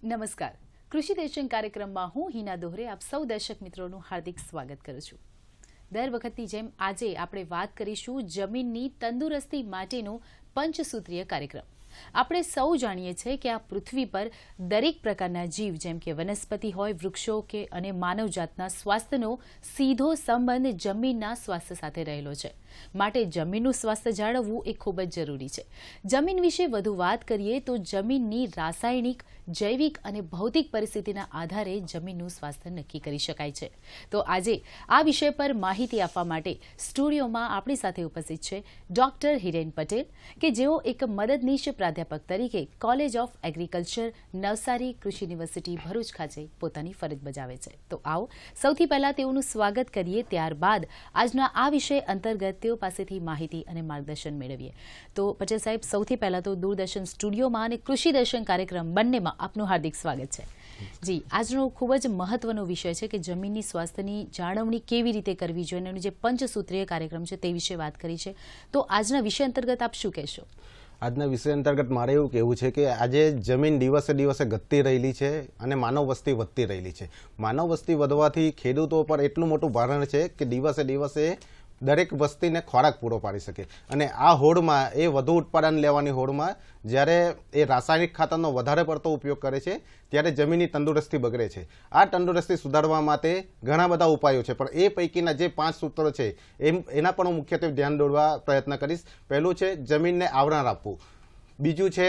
નમસ્કાર. કૃષિ દર્શન કાર્યક્રમમાં હું હિના દોહરે આપ સૌ દર્શક મિત્રોનું હાર્દિક સ્વાગત કરું છું. દર વખતની જેમ આજે આપણે વાત કરીશું જમીનની તંદુરસ્તી માટેનો પંચસૂત્રીય કાર્યક્રમ. આપણે સૌ જાણીએ છીએ કે આ પૃથ્વી પર દરેક પ્રકારના જીવ જેમ કે વનસ્પતિ હોય, વૃક્ષો કે અને માનવજાતના સ્વાસ્થ્યનો સીધો સંબંધ જમીનના સ્વાસ્થ્ય સાથે રહેલો છે. માટે જમીનનું સ્વાસ્થ્ય જાળવવું એ ખૂબ જ જરૂરી છે. જમીન વિશે વધુ વાત કરીએ તો જમીનની રાસાયણિક, જૈવિક અને ભૌતિક પરિસ્થિતિના આધારે જમીનનું સ્વાસ્થ્ય નક્કી કરી શકાય છે. તો આજે આ વિષય પર માહિતી આપવા માટે સ્ટુડિયોમાં આપણી સાથે ઉપસ્થિત છે ડોક્ટર હિરેન પટેલ કે જેઓ એક મદદનીશ પ્રાધ્યાપક તરીકે કોલેજ ઓફ એગ્રીકલ્ચર, નવસારી કૃષિ યુનિવર્સિટી ભરૂચ ખાતે પોતાની ફરજ બજાવે છે. તો આવો સૌથી પહેલા તેઓનું સ્વાગત કરીએ, ત્યારબાદ આજના આ વિષય અંતર્ગત તેઓ પાસેથી માહિતી અને માર્ગદર્શન મેળવીએ. તો પટેલ સાહેબ, સૌથી પહેલા તો દૂરદર્શન સ્ટુડિયોમાં અને કૃષિ દર્શન કાર્યક્રમ બંનેમાં આપનું હાર્દિક સ્વાગત છે. જી, આજનો ખૂબ જ મહત્વનો વિષય છે કે જમીનની સ્વાસ્થ્યની જાળવણી કેવી રીતે કરવી જોઈએ અને જે પંચસૂત્રીય કાર્યક્રમ છે તે વિશે વાત કરી છે. તો આજના વિષય અંતર્ગત આપ શું કહેશો? આજના વિષય અંતર્ગત મારે એવું કહેવું છે કે આજે જમીન દિવસે દિવસે ઘટતી રહેલી છે અને માનવ વસ્તી વધતી રહેલી છે. માનવ વસ્તી વધવાથી ખેડૂતો પર એટલું મોટું ભારણ છે કે દિવસે દિવસે દરેક વસ્તીને ખોરાક પૂરો પાડી શકે અને આ હોડમાં એ વધુ ઉત્પાદન લેવાની હોડમાં જ્યારે એ રાસાયણિક ખાતરનો વધારે પડતો ઉપયોગ કરે છે ત્યારે જમીનની તંદુરસ્તી બગડે છે. આ તંદુરસ્તી સુધારવા માટે ઘણા બધા ઉપાયો છે, પણ એ પૈકીના જે 5 સૂત્રો છે એના પણ હું મુખ્યત્વે ધ્યાન દોરવા પ્રયત્ન કરીશ. પહેલું છે જમીનને આવરણ આપવું, બીજું છે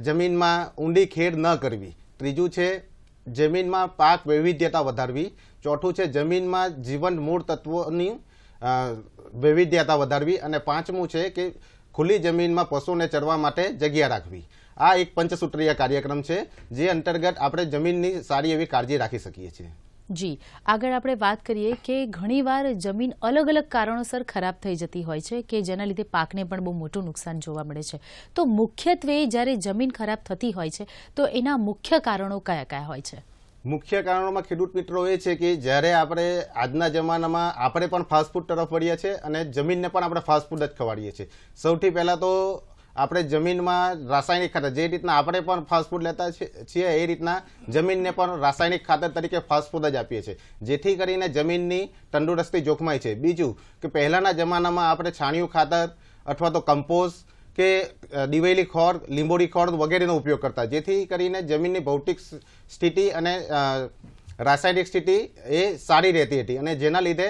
જમીનમાં ઊંડી ખેડ ન કરવી, ત્રીજું છે જમીનમાં પાક વૈવિધ્યતા વધારવી, ચોથું છે જમીનમાં જીવંત મૂળ તત્વોની વૈવિધ્યતા વધારવી અને પાંચમું છે કે ખુલ્લી જમીનમાં પશુને ચરવા માટે જગ્યા રાખવી. આ એક પંચસૂત્રીય કાર્યક્રમ છે જે અંતર્ગત આપણે જમીનની સારી એવી કાળજી રાખી શકીએ છીએ. જી, આગળ આપણે વાત કરીએ કે ઘણીવાર જમીન અલગ અલગ કારણોસર ખરાબ થઈ જતી હોય છે કે જેના લીધે પાકને પણ બહુ મોટું નુકસાન જોવા મળે છે. તો મુખ્યત્વે જ્યારે જમીન ખરાબ થતી હોય છે તો એના મુખ્ય કારણો કયા કયા હોય છે? મુખ્ય કારણોમાં ખેડૂત મિત્રો એ છે કે જ્યારે આપણે આજના જમાનામાં આપણે પણ ફાસ્ટફૂડ તરફ વળીએ છીએ અને જમીનને પણ આપણે ફાસ્ટફૂડ જ ખવાડીએ છીએ. સૌથી પહેલાં તો આપણે જમીનમાં રાસાયણિક ખાતર, જે રીતના આપણે પણ ફાસ્ટફૂડ લેતા છીએ એ રીતના જમીનને પણ રાસાયણિક ખાતર તરીકે ફાસ્ટફૂડ જ આપીએ છીએ, જેથી કરીને જમીનની તંદુરસ્તી જોખમાય છે. બીજું કે પહેલાંના જમાનામાં આપણે છાણિયું ખાતર અથવા તો કમ્પોઝ કે દિવેલી ખોળ, લીંબોળી ખોળ વગેરેનો ઉપયોગ કરતા, જેથી કરીને જમીનની ભૌતિક સ્થિતિ અને રાસાયણિક સ્થિતિ એ સારી રહેતી હતી અને જેના લીધે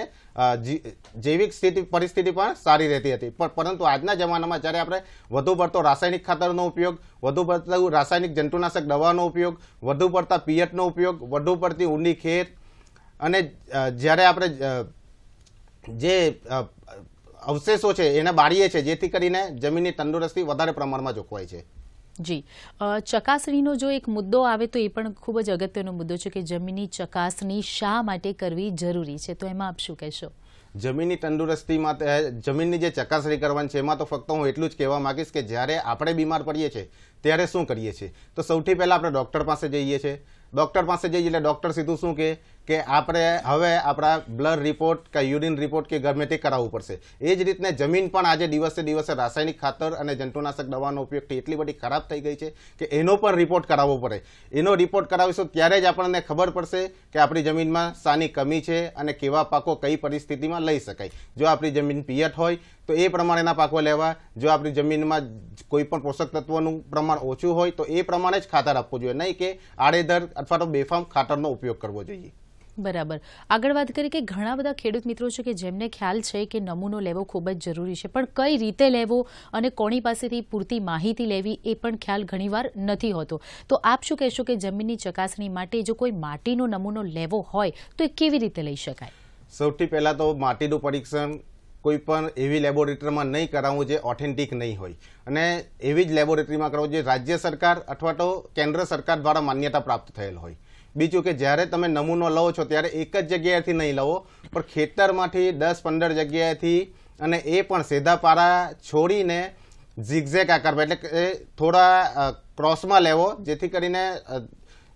જૈવિક પરિસ્થિતિ પણ સારી રહેતી હતી. પરંતુ આજના જમાનામાં જ્યારે આપણે વધુ પડતો રાસાયણિક ખાતરનો ઉપયોગ, વધુ પડતું રાસાયણિક જંતુનાશક દવાનો ઉપયોગ, વધુ પડતા પિયતનો ઉપયોગ, વધુ પડતી ઊંડી ખેત અને જ્યારે આપણે જે અવશેષો છે એને બાળીએ છે, જેથી કરીને જમીનની તંદુરસ્તી વધારે પ્રમાણમાં જોખવાય છે. જી, ચકાસણીનો જો એક મુદ્દો આવે તો એ પણ ખૂબ જ અગત્યનો મુદ્દો છે કે જમીનની ચકાસણી શા માટે કરવી જરૂરી છે, તો એમાં આપ શું કહેશો? જમીનની તંદુરસ્તી માટે જમીનની જે ચકાસણી કરવાની છે એમાં તો ફક્ત હું એટલું જ કહેવા માંગીશ કે જ્યારે આપણે બીમાર પડીએ છીએ ત્યારે શું કરીએ છીએ? તો સૌથી પહેલાં આપણે ડૉક્ટર પાસે જઈએ છીએ. ડૉક્ટર પાસે જઈએ એટલે ડૉક્ટર સીધું શું કહે કે આપણે હવે આપણા બ્લડ રિપોર્ટ કે યુરિન રિપોર્ટ કે ગમે તે કરાવવું પડશે. એ જ રીતને જમીન પણ આજે દિવસે દિવસે રાસાયણિક ખાતર અને જંતુનાશક દવાનો ઉપયોગથી એટલી બધી ખરાબ થઈ ગઈ છે કે એનો પણ રિપોર્ટ કરાવવો પડે. એનો રિપોર્ટ કરાવીશું ત્યારે જ આપણને ખબર પડશે કે આપણી જમીનમાં શાની કમી છે અને કેવા પાકો કઈ પરિસ્થિતિમાં લઈ શકાય. જો આપણી જમીન પિયત હોય તો એ પ્રમાણેના પાકો લેવા, જો આપણી જમીનમાં કોઈ પણ પોષક તત્વોનું પ્રમાણ ઓછું હોય તો એ પ્રમાણે જ ખાતર આપવું જોઈએ, નહીં કે આડેધડ અથવા તો બેફામ ખાતરનો ઉપયોગ કરવો જોઈએ. બરાબર. આગળ વાત કરીએ કે ઘણા બધા ખેડૂત મિત્રો છે કે જેમને ખ્યાલ છે કે નમૂનો લેવો ખૂબ જ જરૂરી છે, પણ કઈ રીતે લેવો અને કોની પાસેથી પૂરતી માહિતી લેવી એ પણ ખ્યાલ ઘણીવાર નથી હોતો. તો આપ શું કહેશો કે જમીનની ચકાસણી માટે જો કોઈ માટીનો નમૂનો લેવો હોય તો એ કેવી રીતે લઈ શકાય? સૌથી પહેલાં તો માટીનું પરીક્ષણ કોઈ પણ એવી લેબોરેટરીમાં નહીં કરાવવું જે ઓથેન્ટિક નહીં હોય અને એવી જ લેબોરેટરીમાં કરાવવું જે રાજ્ય સરકાર અથવા તો કેન્દ્ર સરકાર દ્વારા માન્યતા પ્રાપ્ત થયેલ હોય. બીજું કે જ્યારે તમે નમૂનો લો છો ત્યારે એક જ જગ્યાએથી નહીં લવો, પણ ખેતરમાંથી 10-15 જગ્યાએથી અને એ પણ સીધા પારા છોડીને ઝિગઝેગ આકારમાં, એટલે કે થોડા ક્રોસમાં લેવો, જેથી કરીને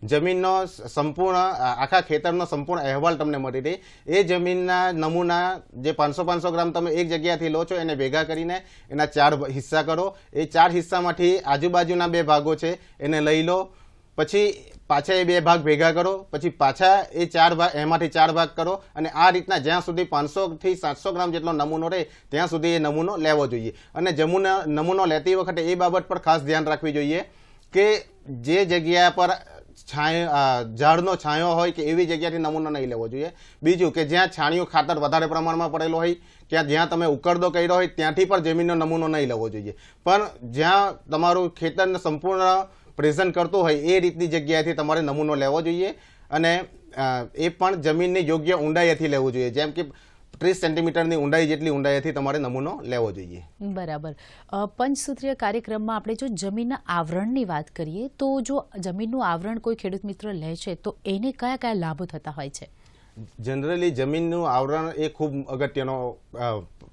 જમીનનો સંપૂર્ણ આખા ખેતરનો સંપૂર્ણ અહેવાલ તમને મળી રહે. એ જમીનના નમૂના જે 500-500 ગ્રામ તમે એક જગ્યાથી લો છો એને ભેગા કરીને એના 4 હિસ્સા કરો. એ 4 હિસ્સામાંથી આજુબાજુના 2 ભાગો છે એને લઈ લો. પછી પાછા એ 2 ભાગ ભેગા કરો, પછી પાછા એ 4 ભાગ, એમાંથી 4 ભાગ કરો, અને આ રીતના જ્યાં સુધી 500 થી 700 ગ્રામ જેટલો નમૂનો રહે ત્યાં સુધી એ નમૂનો લેવો જોઈએ. અને નમૂનો લેતી વખતે એ બાબત પર ખાસ ધ્યાન રાખવી જોઈએ કે જે જગ્યા પર ઝાડનો છાંયો હોય કે એવી જગ્યાથી નમૂનો નહીં લેવો જોઈએ. બીજું કે જ્યાં છાણિયું ખાતર વધારે પ્રમાણમાં પડેલો હોય, જ્યાં તમે ઉકરદો કર્યો હોય ત્યાંથી પણ જમીનનો નમૂનો નહીં લેવો જોઈએ. પણ જ્યાં તમારું ખેતરને સંપૂર્ણ પ્રેઝન્ટ કરતું હોય એ રીતની જગ્યાએથી તમારે નમૂનો લેવો જોઈએ. અને એ પણ જમીનની યોગ્ય ઊંડાઈથી લેવું જોઈએ. જેમ કે 30 સેન્ટીમીટરની ઊંડાઈ જેટલી ઊંડાઈથી તમારે નમૂનો લેવો જોઈએ. બરાબર. પંચસૂત્રીય કાર્યક્રમમાં આપણે જો જમીનના આવરણની વાત કરીએ તો જો જમીનનું આવરણ કોઈ ખેડૂત મિત્ર લે છે તો એને કયા કયા લાભો થતા હોય છે? જનરલી જમીનનું આવરણ એ ખૂબ અગત્યનો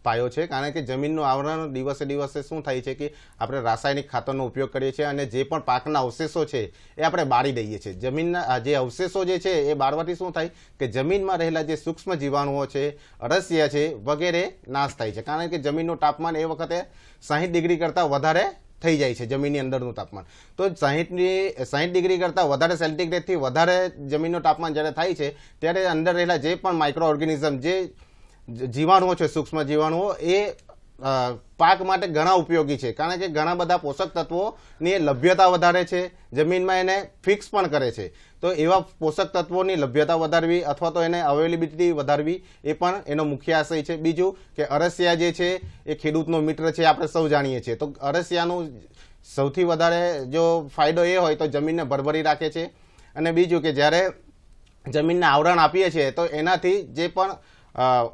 પાયો છે, કારણ કે જમીનનું આવરણ દિવસે દિવસે શું થાય છે કે આપણે રાસાયણિક ખાતરનો ઉપયોગ કરીએ છીએ અને જે પણ પાકના અવશેષો છે એ આપણે બાળી દઈએ છીએ. જમીનના જે અવશેષો જે છે એ બાળવાથી શું થાય કે જમીનમાં રહેલા જે સૂક્ષ્મ જીવાણુઓ છે, અળસિયા છે વગેરે નાશ થાય છે. કારણ કે જમીનનું તાપમાન એ વખતે 60 ડિગ્રી કરતાં વધારે થઈ જાય છે. જમીનની અંદરનું તાપમાન તો 60 ડિગ્રી કરતાં વધારે સેન્ટીગ્રેડથી વધારે જમીનનું તાપમાન જ્યારે થાય છે ત્યારે અંદર રહેલા જે પણ માઇક્રો ઓર્ગેનિઝમ, જે જીવાણુઓ છે, સૂક્ષ્મ જીવાણુઓ, એ પાક માટે ઘણા ઉપયોગી છે. કારણ કે ઘણા બધા પોષક તત્વોની લભ્યતા વધારે છે, જમીનમાં એને ફિક્સ પણ કરે છે. તો એવા પોષક તત્વોની લભ્યતા વધારવી અથવા તો એને અવેલેબિલિટી વધારવી એ પણ એનો મુખ્ય આશય છે. બીજું કે અળસિયા જે છે એ ખેડૂતનો મિત્ર છે, આપણે સૌ જાણીએ છીએ. તો અળસિયાનું સૌથી વધારે જો ફાયદો એ હોય તો જમીનને ભરભરી રાખે છે. અને બીજું કે જ્યારે જમીનને આવરણ આપીએ છીએ તો એનાથી જે પણ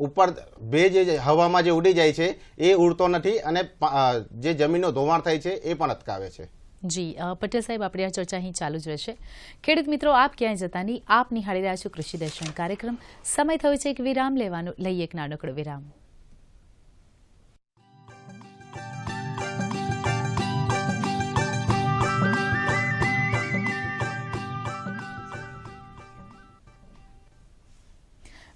ઉપર ભેજ હવામાં જે ઉડી જાય છે એ ઉડતો નથી અને જે જમીનનો ધોવાણ થાય છે એ પણ અટકાવે છે. જી પટેલ સાહેબ, આપણી આ ચર્ચા અહીં ચાલુ જ રહેશે. ખેડૂત મિત્રો, આપ ક્યાંય જતા નહીં, આપ નિહાળી રહ્યા છો કૃષિ દર્શન કાર્યક્રમ. સમય થયો છે એક વિરામ લેવાનો. લઈએ એક નાનકડો વિરામ.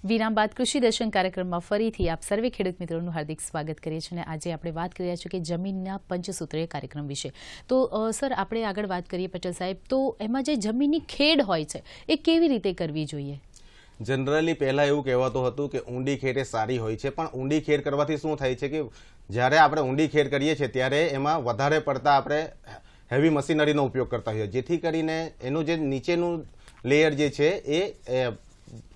વિરામ બાદ કૃષિ દર્શન કાર્યક્રમમાં ફરીથી આપ સર્વે ખેડૂત મિત્રોનું હાર્દિક સ્વાગત કરીએ છીએ. અને આજે આપણે વાત કરી રહ્યા છીએ કે જમીનના પંચસૂત્રીય કાર્યક્રમ વિશે. તો સર, આપણે આગળ વાત કરીએ પટેલ સાહેબ, તો એમાં જે જમીનની ખેડ હોય છે એ કેવી રીતે કરવી જોઈએ? જનરલી પહેલાં એવું કહેવાતું હતું કે ઊંડી ખેડ એ સારી હોય છે, પણ ઊંડી ખેડ કરવાથી શું થાય છે કે જ્યારે આપણે ઊંડી ખેડ કરીએ છીએ ત્યારે એમાં વધારે પડતા આપણે હેવી મશીનરીનો ઉપયોગ કરતા હોઈએ, જેથી કરીને એનું જે નીચેનું લેયર જે છે એ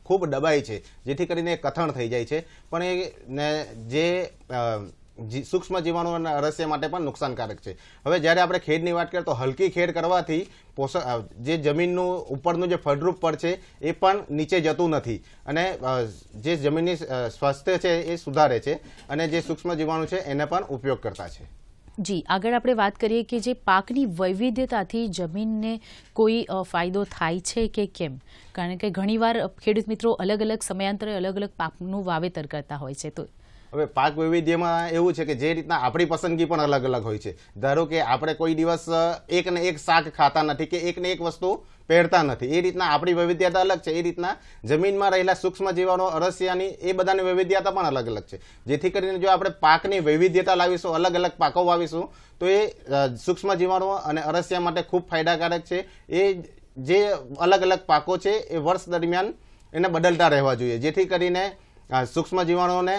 ખૂબ દબાય છે, જેથી કરીને કથણ થઈ જાય છે. પણ એ જે સૂક્ષ્મ જીવાણુ અને અળસિયા માટે પણ નુકસાનકારક છે. હવે જ્યારે આપણે ખેડની વાત કરીએ તો હલકી ખેડ કરવાથી જે જમીનનું ઉપરનું જે ફળદ્રુપ પડ છે એ પણ નીચે જતું નથી અને જે જમીનની સ્વાસ્થ્ય છે એ સુધારે છે અને જે સૂક્ષ્મ જીવાણુ છે એને પણ ઉપયોગ કરતા છે. જી, આગળ આપણે વાત કરીએ કે જે પાકની વૈવિધ્યતાથી જમીનને કોઈ ફાયદો થાય છે કે કેમ? કારણ કે ઘણીવાર ખેડૂત મિત્રો અલગ અલગ સમયાંતરે અલગ અલગ પાકનું વાવેતર કરતા હોય છે. તો હવે પાક વૈવિધ્યમાં એવું છે કે જે રીતના આપણી પસંદગી પણ અલગ અલગ હોય છે. ધારો કે આપણે કોઈ દિવસ એક ને એક શાક ખાતા નથી કે એક ને એક વસ્તુ પહેરતા નથી, એ રીતના આપણી વૈવિધ્યતા અલગ છે. એ રીતના જમીનમાં રહેલા સૂક્ષ્મ જીવાણુ, અળસિયાની એ બધાની વૈવિધ્યતા પણ અલગ અલગ છે. જેથી કરીને જો આપણે પાકની વૈવિધ્યતા લાવીશું, અલગ અલગ પાકો વાવીશું તો એ સૂક્ષ્મ જીવાણુ અને અળસિયા માટે ખૂબ ફાયદાકારક છે. એ જે અલગ અલગ પાકો છે એ વર્ષ દરમિયાન એને બદલતા રહેવા જોઈએ, જેથી કરીને સૂક્ષ્મ જીવાણુઓને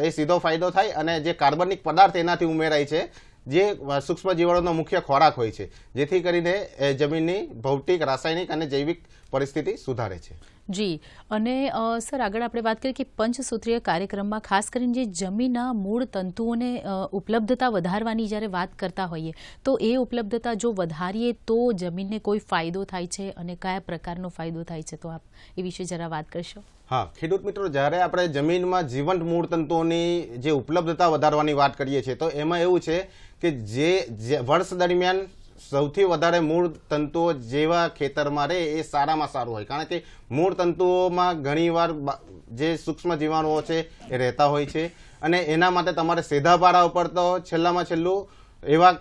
એ સીધો ફાયદો થાય અને જે કાર્બનિક પદાર્થ એનાથી ઉમેરાય છે જે સૂક્ષ્મ જીવાણુનો મુખ્ય ખોરાક હોય છે, જેથી કરીને જમીનની ભૌતિક, રાસાયણિક અને જૈવિક પરિસ્થિતિ સુધારે છે. જી, અને સર આગળ આપણે વાત કરીએ કે પંચસૂત્રીય કાર્યક્રમમાં ખાસ કરીને જે જમીનના મૂળ તંતુઓને ઉપલબ્ધતા વધારવાની જ્યારે વાત કરતા હોઈએ તો એ ઉપલબ્ધતા જો વધારીએ તો જમીનને કોઈ ફાયદો થાય છે અને કયા પ્રકારનો ફાયદો થાય છે, તો આપ એ વિશે જરા વાત કરશો. હા ખેડૂત મિત્રો, જ્યારે આપણે જમીનમાં જીવંત મૂળ તંતુઓની જે ઉપલબ્ધતા વધારવાની વાત કરીએ છીએ તો એમાં એવું છે કે જે વર્ષ દરમિયાન સૌથી વધારે મૂળ તંતુઓ જેવા ખેતરમાં રહે એ સારામાં સારું હોય, કારણ કે મૂળ તંતુઓમાં ઘણીવાર જે સૂક્ષ્મ જીવાણુઓ છે એ રહેતા હોય છે અને એના માટે તમારે સીધા પારા ઉપર તો છેલ્લામાં છેલ્લું એવા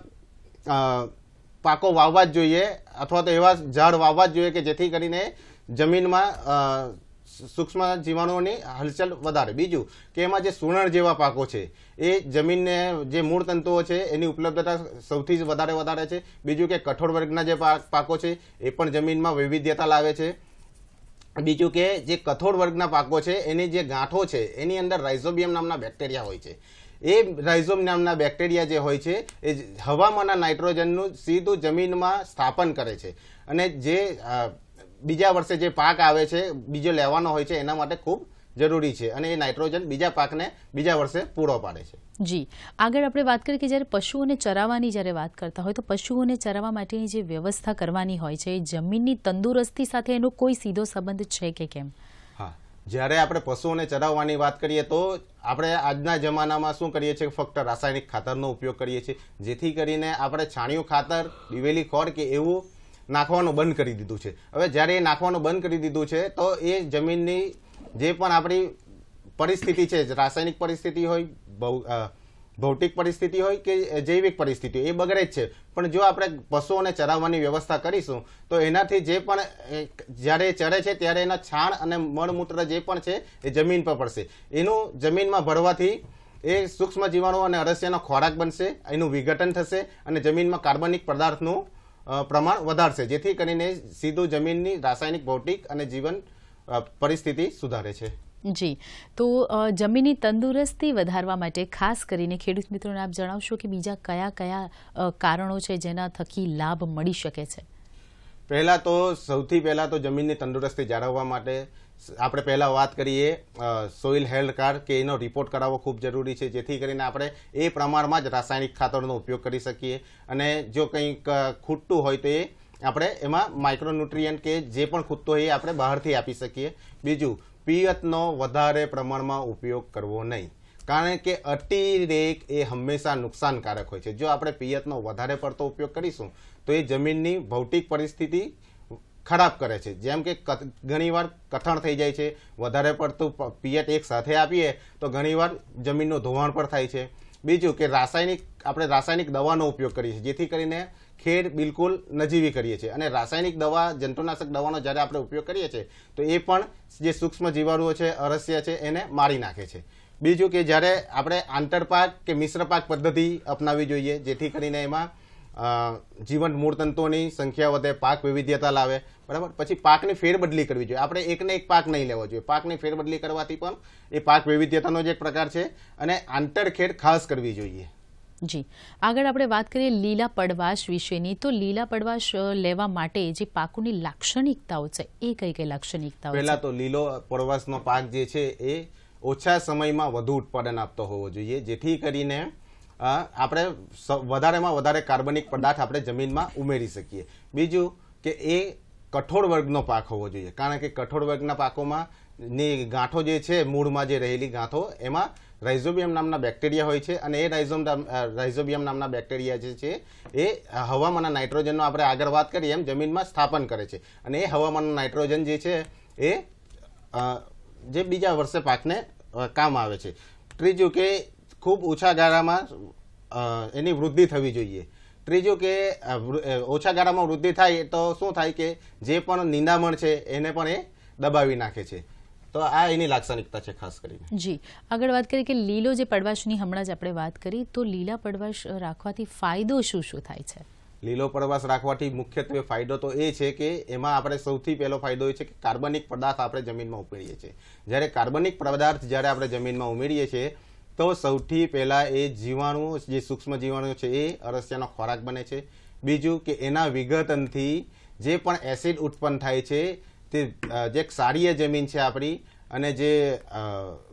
પાકો વાવવા જ જોઈએ અથવા તો એવા ઝાડ વાવવા જ જોઈએ કે જેથી કરીને જમીનમાં સૂક્ષ્મ જીવાણુઓની હલચલ વધારે. બીજું કે એમાં જે સુણળ જેવા પાકો છે એ જમીનને જે મૂળ તંતુઓ છે એની ઉપલબ્ધતા સૌથી જ વધારે છે. બીજું કે કઠોળ વર્ગના જે પાકો છે એ પણ જમીનમાં વૈવિધ્યતા લાવે છે. બીજું કે જે કઠોળ વર્ગના પાકો છે એની જે ગાંઠો છે એની અંદર રાઇઝોબિયમ નામના બેક્ટેરિયા હોય છે. એ રાઇઝોમ નામના બેક્ટેરિયા જે હોય છે એ હવામાંના નાઇટ્રોજનનું સીધું જમીનમાં સ્થાપન કરે છે અને જે બીજા વર્ષે જે પાક આવે છે બીજો લેવાનો હોય છે એના માટે ખૂબ જરૂરી છે અને એ નાઇટ્રોજન બીજા પાકને બીજા વર્ષે પૂરો પાડે છે. જી, આગળ આપણે વાત કરીએ કે જ્યારે પશુઓને ચરાવવાની જ્યારે વાત કરતા હોય તો પશુઓને ચરાવવા માટેની જે વ્યવસ્થા કરવાની હોય છે એ જમીનની તંદુરસ્તી સાથે એનો કોઈ સીધો સંબંધ છે કે કેમ? હા, જ્યારે આપણે પશુઓને ચરાવવાની વાત કરીએ તો આપણે આજના જમાનામાં શું કરીએ છીએ, ફક્ત રાસાયણિક ખાતરનો ઉપયોગ કરીએ છીએ, જેથી કરીને આપણે છાણિયું ખાતર, દિવેલી ખોળ કે એવું નાખવાનું બંધ કરી દીધું છે. હવે જ્યારે એ નાખવાનું બંધ કરી દીધું છે તો એ જમીનની જે પણ આપણી પરિસ્થિતિ છે, રાસાયણિક પરિસ્થિતિ હોય, ભૌતિક પરિસ્થિતિ હોય કે જૈવિક પરિસ્થિતિ એ બગડે જ છે. પણ જો આપણે પશુઓને ચરાવવાની વ્યવસ્થા કરીશું તો એનાથી જે પણ જ્યારે ચરે છે ત્યારે એના છાણ અને મળમૂત્ર જે પણ છે એ જમીન પર પડશે. એનું જમીનમાં ભરવાથી એ સૂક્ષ્મ જીવાણુ અને અરસિયાનો ખોરાક બનશે, એનું વિઘટન થશે અને જમીનમાં કાર્બનિક પદાર્થનું પ્રમાણ વધારશે, જેથી કરીને સીધું જમીનની રાસાયણિક, ભૌતિક અને જીવન પરિસ્થિતિ સુધારે છે. જી, તો જમીનની તંદુરસ્તી વધારવા માટે ખાસ કરીને ખેડૂત મિત્રોને આપ જણાવશો કે બીજા કયા કયા કારણો છે જેના થકી લાભ મળી શકે છે? સૌથી પહેલા તો જમીનની તંદુરસ્તી જાળવવા માટે આપણે પહેલા વાત કરીએ સોઇલ હેલ્થ કાર્ડ કે એનો રિપોર્ટ કરાવવો ખૂબ જરૂરી છે, જેથી કરીને આપણે એ પ્રમાણમાં જ રાસાયણિક ખાતરનો ઉપયોગ કરી શકીએ અને જો કંઈક ખૂટતું હોય તો એ આપણે એમાં માઇક્રોન્યુટ્રિયન્ટ કે જે પણ ખૂટતું હોય એ આપણે બહારથી આપી શકીએ. બીજું, પિયતનો વધારે પ્રમાણમાં ઉપયોગ કરવો નહીં, કારણ કે અતિરેક એ હંમેશા નુકસાનકારક હોય છે. જો આપણે પિયતનો વધારે પડતો ઉપયોગ કરીશું તો એ જમીનની ભૌતિક પરિસ્થિતિ ખરાબ કરે છે. જેમ કે ઘણીવાર કથણ થઈ જાય છે, વધારે પડતું પિયત એક સાથે આપીએ તો ઘણીવાર જમીનનું ધોવાણ પણ થાય છે. બીજું કે આપણે રાસાયણિક દવાનો ઉપયોગ કરીએ છીએ, જેથી કરીને ખેડ બિલકુલ નજીવી કરીએ છીએ અને રાસાયણિક દવા, જંતુનાશક દવાનો જ્યારે આપણે ઉપયોગ કરીએ છીએ તો એ પણ જે સૂક્ષ્મ જીવાણુઓ છે, અરસિયા છે એને મારી નાખે છે. બીજું કે જ્યારે આપણે આંતરપાક કે મિશ્ર પાક પદ્ધતિ અપનાવવી જોઈએ, જેથી કરીને એમાં જીવંત મૂળ તંતુઓની સંખ્યા વધે, પાક વૈવિધ્યતા લાવે. બરાબર. પછી પાકની ફેરબદલી કરવી જોઈએ. આપણે એકને એક પાક નહીં લેવો જોઈએ. પાકની ફેરબદલી કરવાથી પણ એ પાક વૈવિધ્યતાનો જ એક પ્રકાર છે અને આંતરખેડ ખાસ કરવી જોઈએ. જી, આગળ આપણે વાત કરીએ લીલા પડવાશ વિશેની. તો લીલા પડવાશ લેવા માટે જે પાકોની લાક્ષણિકતાઓ છે એ કઈ કઈ લાક્ષણિકતાઓ? પહેલા તો લીલો પડવાશનો પાક જે છે એ ઓછા સમયમાં વધુ ઉત્પાદન આપતો હોવો જોઈએ, જેથી કરીને આપણે વધારેમાં વધારે કાર્બનિક પદાર્થ આપણે જમીનમાં ઉમેરી શકીએ. બીજું કે એ કઠોળ વર્ગનો પાક હોવો જોઈએ, કારણ કે કઠોળ વર્ગના પાકોમાં ની ગાંઠો જે છે, મૂળમાં જે રહેલી ગાંઠો, એમાં રાઇઝોબિયમ નામના બેક્ટેરિયા હોય છે અને એ રાઇઝોબિયમ નામના બેક્ટેરિયા જે છે એ હવામાંના નાઇટ્રોજનનો આપણે આગળ વાત કરીએ એમ જમીનમાં સ્થાપન કરે છે અને એ હવામાંનું નાઇટ્રોજન જે છે એ જે બીજા વર્ષે પાકને કામ આવે છે. ત્રીજું કે ખૂબ ઓછા ગાળામાં એની વૃદ્ધિ થવી જોઈએ. ત્રીજું કે ઓછા ગાળામાં વૃદ્ધિ થાય તો શું થાય કે જે પણ નિંદામણ છે એને પણ એ દબાવી નાખે છે. તો આ એની લાક્ષણિકતા છે ખાસ કરીને. જી, આગળ વાત કરીએ કે લીલો જે પડવાશની હમણાં જ આપણે વાત કરી, તો લીલા પડવાશ રાખવાથી ફાયદો શું શું થાય છે? લીલો પડવાશ રાખવાથી મુખ્યત્વે ફાયદો તો એ છે કે એમાં આપણે સૌથી પહેલો ફાયદો એ છે કે કાર્બનિક પદાર્થ આપણે જમીનમાં ઉમેરીએ છીએ. જ્યારે કાર્બનિક પદાર્થ જ્યારે આપણે જમીનમાં ઉમેરીએ છીએ તો સૌથી પહેલા એ જીવાણુ, જે સૂક્ષ્મ જીવાણુ છે એ અરસિયાનો ખોરાક બને છે. બીજું કે એના વિઘટનથી જે પણ એસિડ ઉત્પન્ન થાય છે તે જે ક્ષારીય જમીન છે આપણી અને જે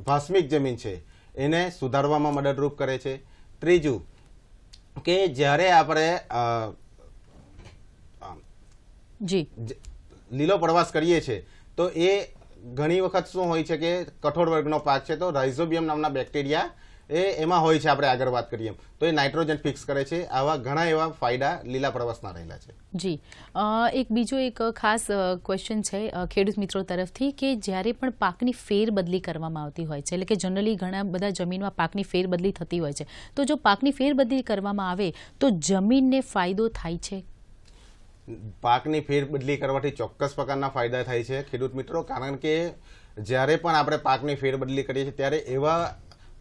ભાસ્મિક જમીન છે એને સુધારવામાં મદદરૂપ કરે છે. ત્રીજું કે જ્યારે આપણે લીલો પડવાશ કરીએ છીએ તો એ ઘણી વખત શું હોય છે કે કઠોળ વર્ગનો પાક છે તો રાઇઝોબિયમ નામના બેક્ટેરિયા એમાં હોય છે, આપણે આગળ વાત કરીએ તો એ નાઇટ્રોજન ફિક્સ કરે છે. આવા ઘણા એવા ફાયદા લીલા પડવાશના રહેલા છે. જી, બીજો એક ખાસ ક્વેશ્ચન છે ખેડૂત મિત્રો તરફથી કે જ્યારે પણ પાકની ફેરબદલી કરવામાં આવતી હોય છે, એટલે કે જનરલી ઘણા બધા જમીનમાં પાકની ફેરબદલી થતી હોય છે, તો જો પાકની ફેરબદલી કરવામાં આવે તો જમીનને ફાયદો થાય છે? પાકની ફેરબદલી કરવાથી ચોક્કસ પ્રકારના ફાયદા થાય છે ખેડૂત મિત્રો, કારણ કે જ્યારે પણ આપણે પાકની ફેરબદલી કરીએ છીએ ત્યારે એવા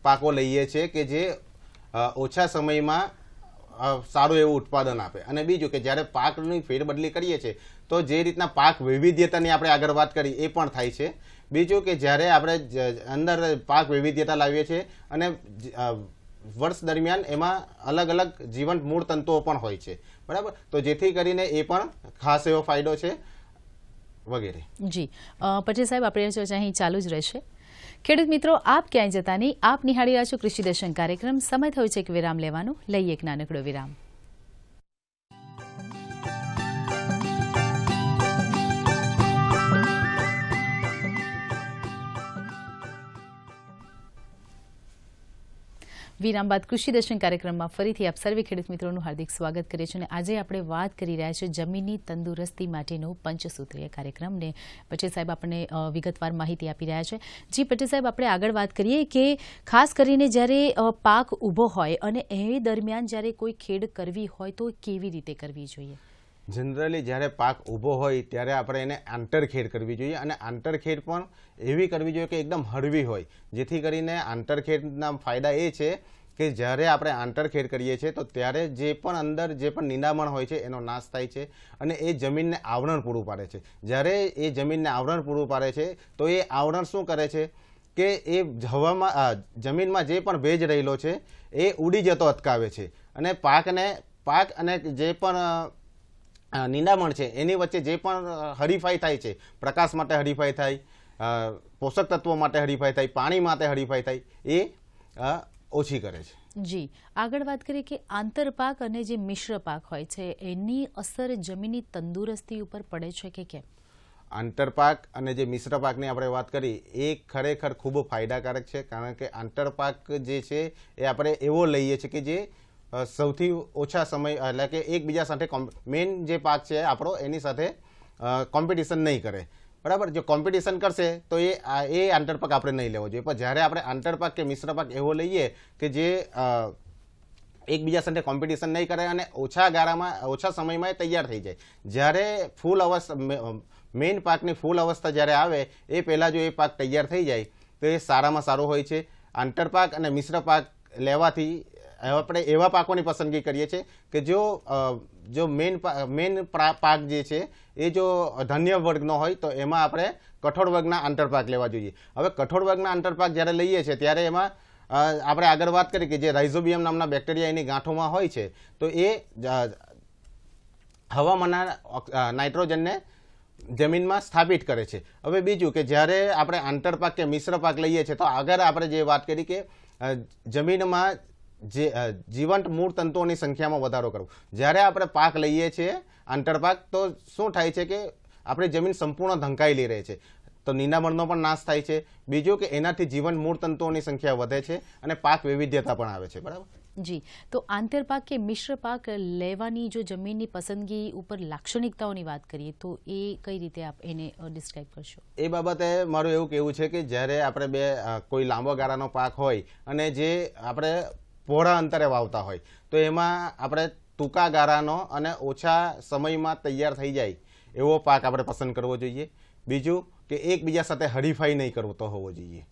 પાકો લઈએ છીએ કે જે ઓછા સમયમાં સારું એવું ઉત્પાદન આપે. અને બીજું કે જ્યારે પાકની ફેરબદલી કરીએ છીએ તો જે રીતના પાક વૈવિધ્યતાની આપણે આગળ વાત કરી એ પણ થાય છે. બીજું કે જ્યારે આપણે અંદર પાક વૈવિધ્યતા લાવીએ છીએ અને વર્ષ દરમિયાન એમાં અલગ અલગ જીવંત મૂળ તંતુઓ પણ હોય છે, બરાબર, તો જેથી કરીને એ પણ ખાસ એવો ફાયદો છે વગેરે. જી પટેલ સાહેબ, આપણે ચર્ચા અહીં ચાલુ જ રહેશે. ખેડૂત મિત્રો, આપ ક્યાંય જતા નહીં, આપ નિહાળી રહ્યા છો કૃષિ દર્શન કાર્યક્રમ. સમય થયો છે એક વિરામ લેવાનો. લઈએ એક નાનકડો વિરામ. વિરામ બાદ કૃષિ દર્શન કાર્યક્રમમાં ફરીથી આપ સર્વે ખેડૂત મિત્રોનું હાર્દિક સ્વાગત કરીએ છીએ. અને આજે આપણે વાત કરી રહ્યા છીએ જમીનની તંદુરસ્તી માટેનો પંચસૂત્રીય કાર્યક્રમ. ને પટેલ સાહેબ આપણને વિગતવાર માહિતી આપી રહ્યા છે. જી પટેલ સાહેબ, આપણે આગળ વાત કરીએ કે ખાસ કરીને જ્યારે પાક ઊભો હોય અને એ દરમિયાન જ્યારે કોઈ ખેડ કરવી હોય તો કેવી રીતે કરવી જોઈએ? જનરલી જ્યારે પાક ઊભો હોય ત્યારે આપણે એને આંતરખેડ કરવી જોઈએ, અને આંતરખેડ પણ એવી કરવી જોઈએ કે એકદમ હળવી હોય, જેથી કરીને આંતરખેડના ફાયદા એ છે કે જ્યારે આપણે આંતરખેડ કરીએ છીએ તો ત્યારે જે પણ અંદર જે પણ નિંદામણ હોય છે એનો નાશ થાય છે અને એ જમીનને આવરણ પૂરું પાડે છે. જ્યારે એ જમીનને આવરણ પૂરું પાડે છે તો એ આવરણ શું કરે છે કે એ હવામાં જમીનમાં જે પણ ભેજ રહેલો છે એ ઉડી જતો અટકાવે છે, અને પાક અને જે પણ નિંદામણ છે એની વચ્ચે જે પણ હરીફાઈ થાય છે, પ્રકાશ માટે હરીફાઈ થાય, પોષક તત્વો માટે હરીફાઈ થાય, પાણી માટે હરીફાઈ થાય, એ ઓછી કરે છે. જી આગળ વાત કરીએ કે આંતરપાક અને જે મિશ્ર પાક હોય છે એની અસર જમીનની તંદુરસ્તી ઉપર પડે છે કે કેમ? આંતરપાક અને જે મિશ્ર પાકની આપણે વાત કરી એ ખરેખર ખૂબ ફાયદાકારક છે, કારણ કે આંતરપાક જે છે એ આપણે એવો લઈએ છીએ કે જે સૌથી ઓછા સમય એટલે કે એકબીજા સાથે મેઇન જે પાક છે આપણો એની સાથે કોમ્પિટિશન નહીં કરે, બરાબર. જો કોમ્પિટિશન કરશે તો એ આંતરપાક આપણે નહીં લેવો જોઈએ. પણ જ્યારે આપણે આંતરપાક કે મિશ્ર પાક એવો લઈએ કે જે એકબીજા સાથે કોમ્પિટિશન નહીં કરે અને ઓછા ગાળામાં ઓછા સમયમાં એ તૈયાર થઈ જાય, જ્યારે ફૂલ અવસ્થા મેઇન પાકની ફૂલ અવસ્થા જ્યારે આવે એ પહેલાં જો એ પાક તૈયાર થઈ જાય તો એ સારામાં સારું હોય છે. આંતરપાક અને મિશ્ર પાક લેવાથી આપણે એવા પાકોની પસંદગી કરીએ છીએ કે જો મેઇન પાક જે છે એ જો ધાન્ય વર્ગનો હોય તો એમાં આપણે કઠોળ વર્ગના આંતરપાક લેવા જોઈએ. હવે કઠોળ વર્ગના આંતરપાક જ્યારે લઈએ છીએ ત્યારે એમાં આપણે આગળ વાત કરી કે જે રાઇઝોબિયમ નામના બેક્ટેરિયા એની ગાંઠોમાં હોય છે તો એ હવામાંના નાઇટ્રોજનને જમીનમાં સ્થાપિત કરે છે. હવે બીજું કે જ્યારે આપણે આંતરપાક કે મિશ્ર પાક લઈએ છીએ તો આગળ આપણે જે વાત કરી કે જમીનમાં જે જીવંત મૂળ તંતુઓની સંખ્યામાં વધારો કરવો. જ્યારે આપણે પાક લઈએ છીએ આંતરપાક તો શું થાય છે કે આપણી જમીન સંપૂર્ણ ઢંકાયેલી રહે છે, તો નિંદામણનો પણ નાશ થાય છે. બીજું કે એનાથી જીવંત મૂળ તંતુઓની સંખ્યા વધે છે અને પાક વૈવિધ્યતા પણ આવે છે, બરાબર. જી, તો આંતરપાક કે મિશ્ર પાક લેવાની જો જમીનની પસંદગી ઉપર લાક્ષણિકતાઓની વાત કરીએ તો એ કઈ રીતે આપ એને ડિસ્ક્રાઇબ કરશો? એ બાબતે મારું એવું કહેવું છે કે જ્યારે આપણે કોઈ લાંબા ગાળાનો પાક હોય અને જે આપણે પહોળા અંતરે વાવતા હોય તો એમાં આપણે ટૂંકા ગાળાનો અને ઓછા સમયમાં તૈયાર થઈ જાય એવો પાક આપણે પસંદ કરવો જોઈએ. બીજું કે એકબીજા સાથે હરીફાઈ નહીં કરતો હોવો જોઈએ,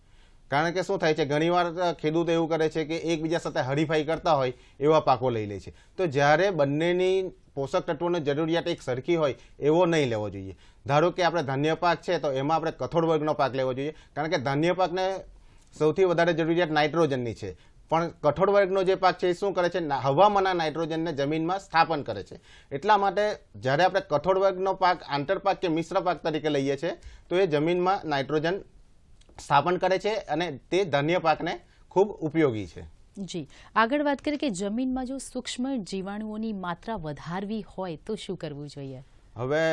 કારણ કે શું થાય છે ઘણીવાર ખેડૂત એવું કરે છે કે એકબીજા સાથે હરીફાઈ કરતા હોય એવા પાકો લઈ લે છે, તો જ્યારે બંનેની પોષક તત્વોની જરૂરિયાત એક સરખી હોય એવો નહીં લેવો જોઈએ. ધારો કે આપણે ધાન્ય પાક છે તો એમાં આપણે કઠોળ વર્ગનો પાક લેવો જોઈએ, કારણ કે ધાન્ય પાકને સૌથી વધારે જરૂરિયાત નાઇટ્રોજનની છે, પણ કઠોળ વર્ગનો જે પાક છે એ શું કરે છે, હવામાંના નાઇટ્રોજનને જમીનમાં સ્થાપન કરે છે. એટલા માટે જ્યારે આપણે કઠોળ વર્ગનો પાક આંતરપાક કે મિશ્ર પાક તરીકે લઈએ છીએ તો એ જમીનમાં નાઇટ્રોજન સ્થાપન કરે છે અને તે ધાન્ય પાકને ખૂબ ઉપયોગી છે. જી, આગળ વાત કરીએ કે જમીનમાં જો સૂક્ષ્મ જીવાણુઓની માત્રા વધારવી હોય તો શું કરવું જોઈએ? હવે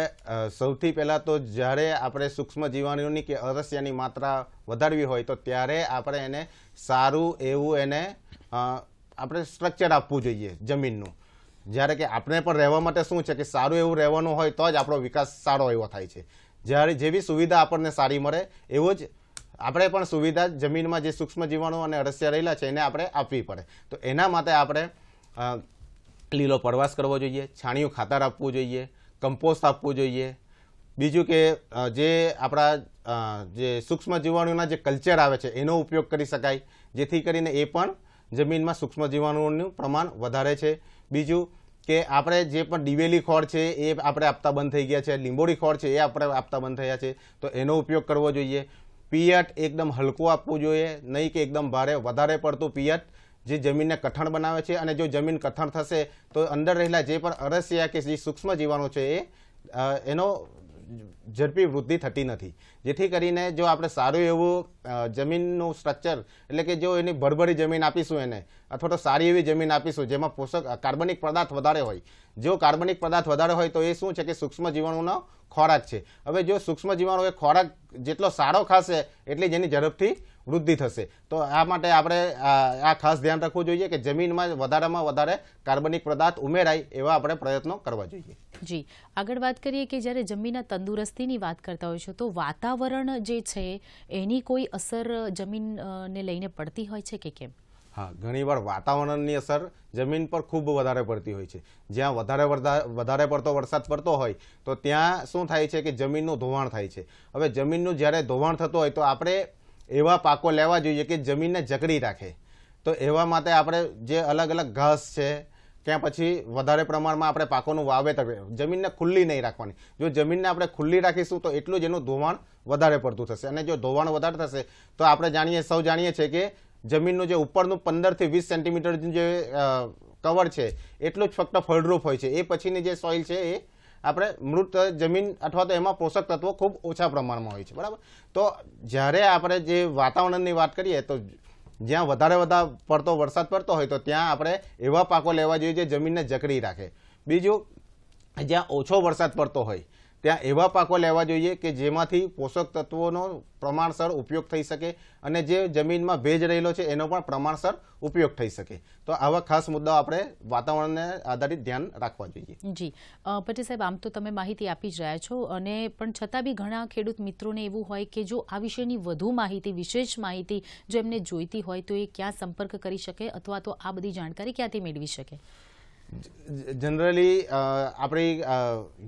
સૌથી પહેલાં તો જ્યારે આપણે સૂક્ષ્મ જીવાણુઓની કે અરસિયાની માત્રા વધારવી હોય તો ત્યારે આપણે એને સારું એવું એને આપણે સ્ટ્રક્ચર આપવું જોઈએ જમીનનું. જ્યારે કે આપણે પણ રહેવા માટે શું છે કે સારું એવું રહેવાનું હોય તો જ આપણો વિકાસ સારો એવો થાય છે. જ્યારે જેવી સુવિધા આપણને સારી મળે એવો જ આપણે પણ સુવિધા જમીનમાં જે સૂક્ષ્મ જીવાણુ અને અરસિયા રહેલા છે એને આપણે આપવી પડે. તો એના માટે આપણે લીલો પરવાસ કરવો જોઈએ, છાણિયું ખાતર આપવું જોઈએ, કમ્પોસ્ટ આપવું જોઈએ. બીજું કે જે આપણા જે સૂક્ષ્મ જીવાણુના જે કલ્ચર આવે છે એનો ઉપયોગ કરી શકાય, જેથી કરીને એ પણ જમીનમાં સૂક્ષ્મ જીવાણુઓનું પ્રમાણ વધારે છે. બીજું કે આપણે જે પણ દિવેલી ખોળ છે એ આપણે આપતા બંધ થઈ ગયા છે, લીંબોળી ખોળ છે એ આપણે આપતા બંધ થયા છે, તો એનો ઉપયોગ કરવો જોઈએ. પિયત એકદમ હલકું આપવું જોઈએ, નહીં કે એકદમ ભારે. વધારે પડતું પિયત જે જમીનને કઠણ બનાવે છે, અને જો જમીન કઠણ થશે તો અંદર રહેલા જે પણ અરસિયા કે જે સૂક્ષ્મ જીવાણુ છે એનો ઝડપી વૃદ્ધિ થતી નથી. જેથી કરીને જો આપણે સારું એવું જમીનનું સ્ટ્રક્ચર, એટલે કે જો એની ભરભરી જમીન આપીશું એને, અથવા તો સારી એવી જમીન આપીશું જેમાં પોષક કાર્બનિક પદાર્થ વધારે હોય. જો કાર્બનિક પદાર્થ વધારે હોય તો એ શું છે કે સૂક્ષ્મ જીવાણુનો ખોરાક છે. હવે જો સૂક્ષ્મ જીવાણુ એ ખોરાક જેટલો સારો ખાશે એટલી જ એની ઝડપથી વૃદ્ધિ થશે. તો આ માટે આપણે આ ખાસ ધ્યાન રાખવું જોઈએ કે જમીનમાં વધારેમાં વધારે કાર્બનિક પદાર્થ ઉમેરાય એવા આપણે પ્રયત્નો કરવા જોઈએ. જી, આગળ વાત કરીએ કે જ્યારે જમીનના તંદુરસ્તીની વાત કરતા હોય છો તો વાતાવરણ જે છે એની કોઈ અસર જમીનને લઈને પડતી હોય છે કે કેમ? હા, ઘણીવાર વાતાવરણની અસર જમીન પર ખૂબ વધારે પડતી હોય છે. જ્યાં વધારે પડતો વરસાદ પડતો હોય તો ત્યાં શું થાય છે કે જમીનનું ધોવાણ થાય છે. હવે જમીનનું જ્યારે ધોવાણ થતું હોય તો આપણે એવા પાકો લેવા જોઈએ કે જમીનને જકડી રાખે. તો એવા માટે આપણે જે અલગ અલગ ઘાસ છે ત્યાં પછી વધારે પ્રમાણમાં આપણે પાકોનું વાવેતર, જમીનને ખુલ્લી નહીં રાખવાની. જો જમીનને આપણે ખુલ્લી રાખીશું તો એટલું જ એનું ધોવાણ વધારે પડતું થશે, અને જો ધોવાણ વધારે થશે તો આપણે સૌ જાણીએ છીએ કે જમીનનું જે ઉપરનું 15 થી 20 સેન્ટીમીટર જે કવર છે એટલું જ ફક્ત ફળદ્રુપ હોય છે. એ પછીની જે સોઇલ છે એ આપણે મૃત જમીન અથવા તો એમાં પોષક તત્વો ખૂબ ઓછા પ્રમાણમાં હોય છે. બરાબર. તો જ્યારે આપણે જે વાતાવરણની વાત કરીએ તો જ્યાં વધારે પડતો વરસાદ પડતો હોય તો ત્યાં આપણે એવા પાકો લેવા જોઈએ જે જમીનને જકડી રાખે. બીજું, જ્યાં ઓછો વરસાદ પડતો હોય ત્યાં એવા પાકો લેવા જોઈએ કે જેમાંથી પોષક તત્વોનો પ્રમાણસર ઉપયોગ થઈ શકે અને જે જમીનમાં ભેજ રહેલો છે એનો પણ પ્રમાણસર ઉપયોગ થઈ શકે. તો આવા ખાસ મુદ્દાઓ આપણે વાતાવરણને આધારિત ધ્યાન રાખવા જોઈએ. જી, પટેલ સાહેબ, આમ તો તમે માહિતી આપી જ રહ્યા છો, અને પણ છતાં બી ઘણા ખેડૂત મિત્રોને એવું હોય કે જો આ વિષયની વધુ માહિતી, વિશેષ માહિતી જો એમને જોઈતી હોય તો એ ક્યાં સંપર્ક કરી શકે, અથવા તો આ બધી જાણકારી ક્યાંથી મેળવી શકે? જનરલી આપણી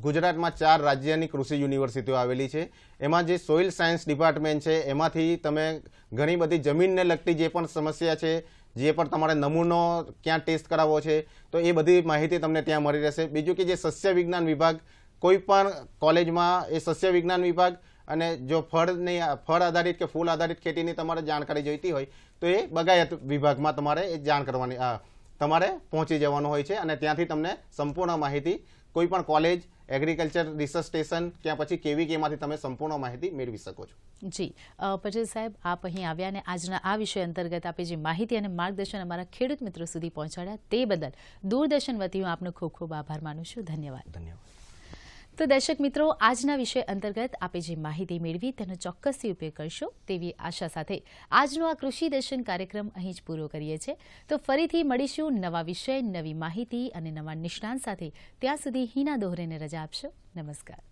ગુજરાતમાં 4 રાજ્યની કૃષિ યુનિવર્સિટીઓ આવેલી છે. એમાં જે સોઇલ સાયન્સ ડિપાર્ટમેન્ટ છે એમાંથી તમે ઘણી બધી જમીનને લગતી જે પણ સમસ્યા છે, જે પણ તમારે નમૂનો ક્યાં ટેસ્ટ કરાવવો છે, તો એ બધી માહિતી તમને ત્યાં મળી રહેશે. બીજું કે જે સસ્ય વિજ્ઞાન વિભાગ, કોઈ પણ કોલેજમાં એ સસ્ય વિજ્ઞાન વિભાગ, અને જો ફળ આધારિત કે ફૂલ આધારિત ખેતીની તમારે જાણકારી જોઈતી હોય તો એ બાગાયત વિભાગમાં તમારે એ જાણ કરવાની, તમારે પહોંચી જવાનું હોય છે, અને ત્યાંથી તમને સંપૂર્ણ માહિતી કોઈ પણ કોલેજ, એગ્રીકલ્ચર રિસર્ચ સ્ટેશન કે પછી કેવીકેમાંથી તમે સંપૂર્ણ માહિતી મેળવી શકો છો. જી, પટેલ સાહેબ, આપ અહીં આવ્યા અને આજના આ વિષય અંતર્ગત આપે જે માહિતી અને માર્ગદર્શન અમારા ખેડૂત મિત્રો સુધી પહોંચાડ્યા તે બદલ દૂરદર્શન વતી હું આપનો ખૂબ ખૂબ આભાર માનું છું. ધન્યવાદ. તો દર્શક મિત્રો, આજના વિષય અંતર્ગત આપે જે માહિતી મેળવી તેનો ચોક્કસથી ઉપયોગ કરશો તેવી આશા સાથે આજનો આ કૃષિ દર્શન કાર્યક્રમ અહીં જ પૂરો કરીએ છીએ. તો ફરીથી મળીશું નવા વિષય, નવી માહિતી અને નવા નિષ્ણાંત સાથે. ત્યાં સુધી હિના દોહરેને રજા આપશો. નમસ્કાર.